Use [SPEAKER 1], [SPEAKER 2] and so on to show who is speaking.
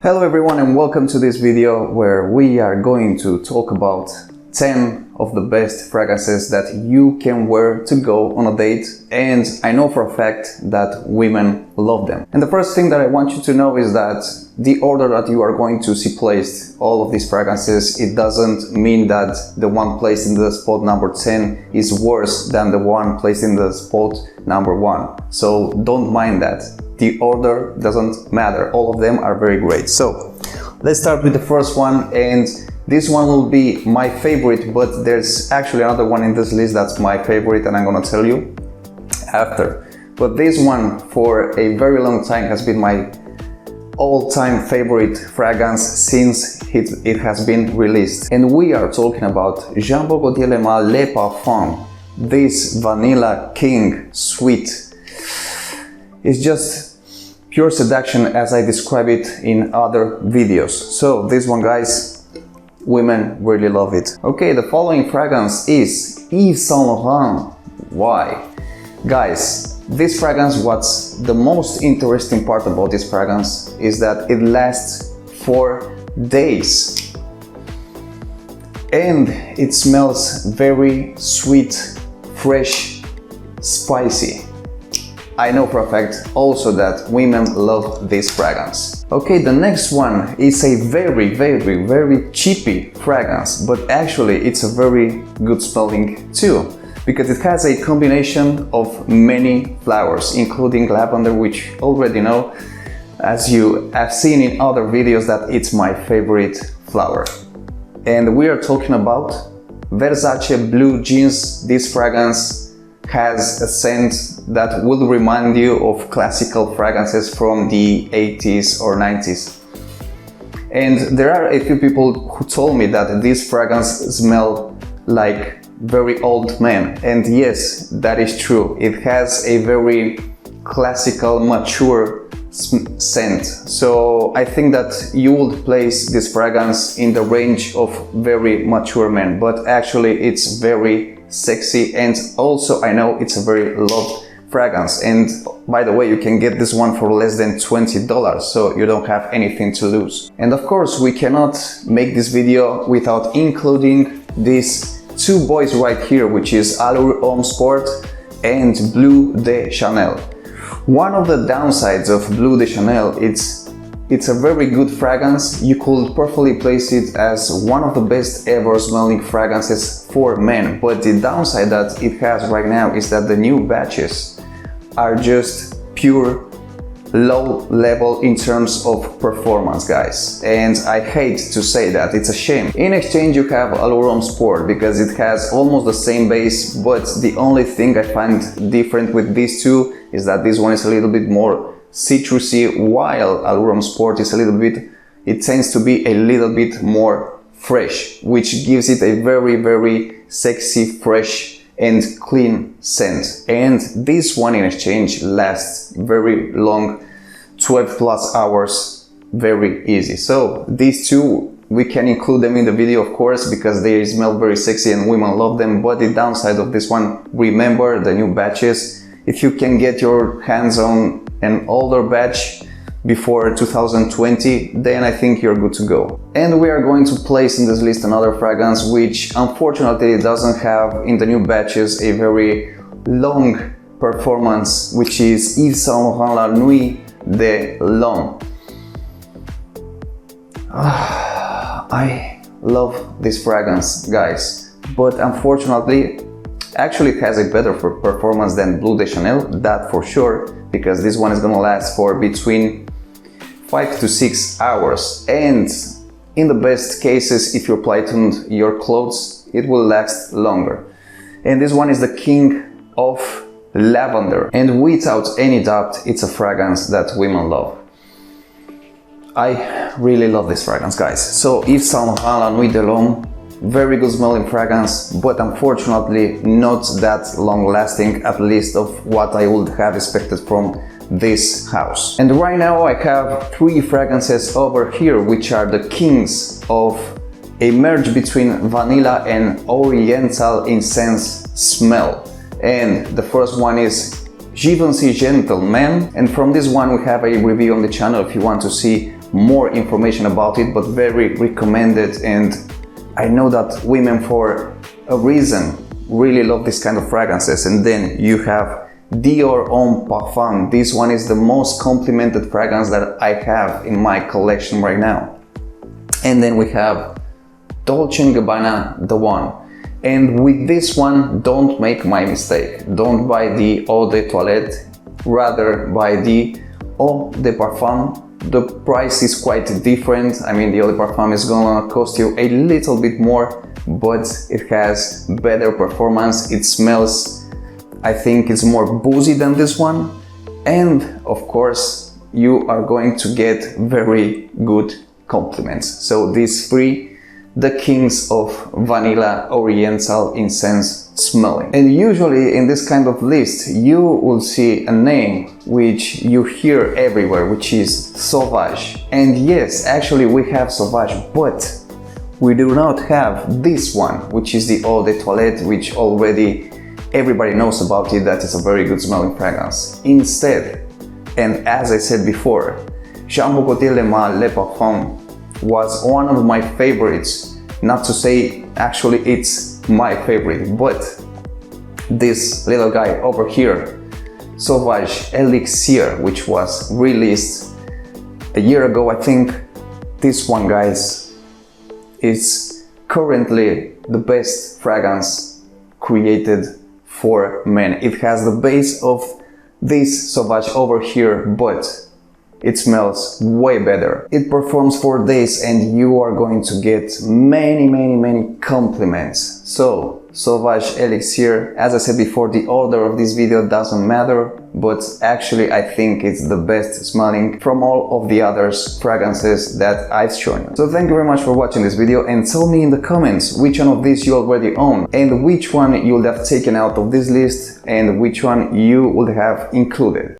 [SPEAKER 1] Hello everyone and welcome to this video where we are going to talk about 10 of the best fragrances that you can wear to go on a date, and I know for a fact that women love them. And the first thing that I want you to know is that the order that you are going to see placed all of these fragrances, it doesn't mean that the one placed in the spot number 10 is worse than the one placed in the spot number 1. So don't mind that. The order doesn't matter, all of them are very great. So let's start with the first one, and this one will be my favorite, but there's actually another one in this list that's my favorite and I'm gonna tell you after. But this one for a very long time has been my all-time favorite fragrance since it has been released. And we are talking about Jean Paul Gaultier Le Male Le Parfum. This Vanilla King Sweet is just pure seduction as I describe it in other videos. So this one, guys, women really love it. Okay, the following fragrance is Yves Saint Laurent. Why? Guys, this fragrance, what's the most interesting part about this fragrance is that it lasts for days. And it smells very sweet, fresh, spicy. I know for a fact also that women love this fragrance. Okay, the next one is a very cheapy fragrance, but actually it's a very good smelling too, because it has a combination of many flowers, including lavender, which you already know, as you have seen in other videos, that it's my favorite flower. And we are talking about Versace Bleu Jeans. This fragrance has a scent that will remind you of classical fragrances from the 80s or 90s. And there are a few people who told me that this fragrance smells like very old men. And yes, that is true. It has a very classical, mature scent. So I think that you would place this fragrance in the range of very mature men, but actually it's very sexy, and also I know it's a very loved fragrance. And by the way, you can get this one for less than $20, so you don't have anything to lose. And of course, we cannot make this video without including these two boys right here, which is Allure Homme Sport and Bleu de Chanel. One of the downsides of Bleu de Chanel, it's a very good fragrance. You could perfectly place it as one of the best ever smelling fragrances for men. But the downside that it has right now is that the new batches are just pure low level in terms of performance, guys. And I hate to say that, it's a shame. In exchange, you have Allure Homme Sport, because it has almost the same base, but the only thing I find different with these two is that this one is a little bit more citrusy, while Allure Homme Sport is it tends to be a little bit more fresh, which gives it a very sexy, fresh and clean scent. And this one in exchange lasts very long, 12 plus hours, very easy. So these two, we can include them in the video, of course, because they smell very sexy and women love them. But the downside of this one, remember the new batches. If you can get your hands on an older batch before 2020, then I think you're good to go. And we are going to place in this list another fragrance which unfortunately doesn't have in the new batches a very long performance, which is Yves Saint Laurent La Nuit de L'Homme. I love this fragrance, guys, but unfortunately actually it has a better performance than Bleu de Chanel, that for sure, because this one is gonna last for between 5 to 6 hours. And in the best cases, if you apply it on your clothes, it will last longer. And this one is the king of lavender. And without any doubt, it's a fragrance that women love. I really love this fragrance, guys. So Yves Saint Laurent La Nuit de L'Homme, very good smelling fragrance, but unfortunately not that long lasting, at least of what I would have expected from this house. And right now I have 3 fragrances over here, which are the kings of a merge between vanilla and oriental incense smell. And the first one is Givenchy Gentleman, and from this one we have a review on the channel if you want to see more information about it, but very recommended, and I know that women for a reason really love this kind of fragrances. And then you have Dior Homme Parfum. This one is the most complimented fragrance that I have in my collection right now. And then we have Dolce & Gabbana, the one. And with this one, don't make my mistake. Don't buy the Eau de Toilette, rather buy the Eau de Parfum. The price is quite different. I mean, the Eau de Parfum is gonna cost you a little bit more, but it has better performance. It smells, I think it's more boozy than this one. And of course, you are going to get very good compliments. So these three, the kings of vanilla oriental incense smelling. And usually in this kind of list, you will see a name which you hear everywhere, which is Sauvage. And yes, actually we have Sauvage, but we do not have this one, which is the Eau de Toilette, which already everybody knows about it, that is a very good smelling fragrance. Instead, and as I said before, Jean Cocotier Le Mal Le Parfum was one of my favorites. Not to say actually it's my favorite, but this little guy over here, Sauvage Elixir, which was released a year ago, I think. This one, guys, is currently the best fragrance created for men. It has the base of this Sauvage over here, but it smells way better. It performs for days and you are going to get many compliments. So, Sauvage Elixir, as I said before, the order of this video doesn't matter, but actually I think it's the best smelling from all of the other fragrances that I've shown you. So thank you very much for watching this video, and tell me in the comments which one of these you already own and which one you would have taken out of this list and which one you would have included.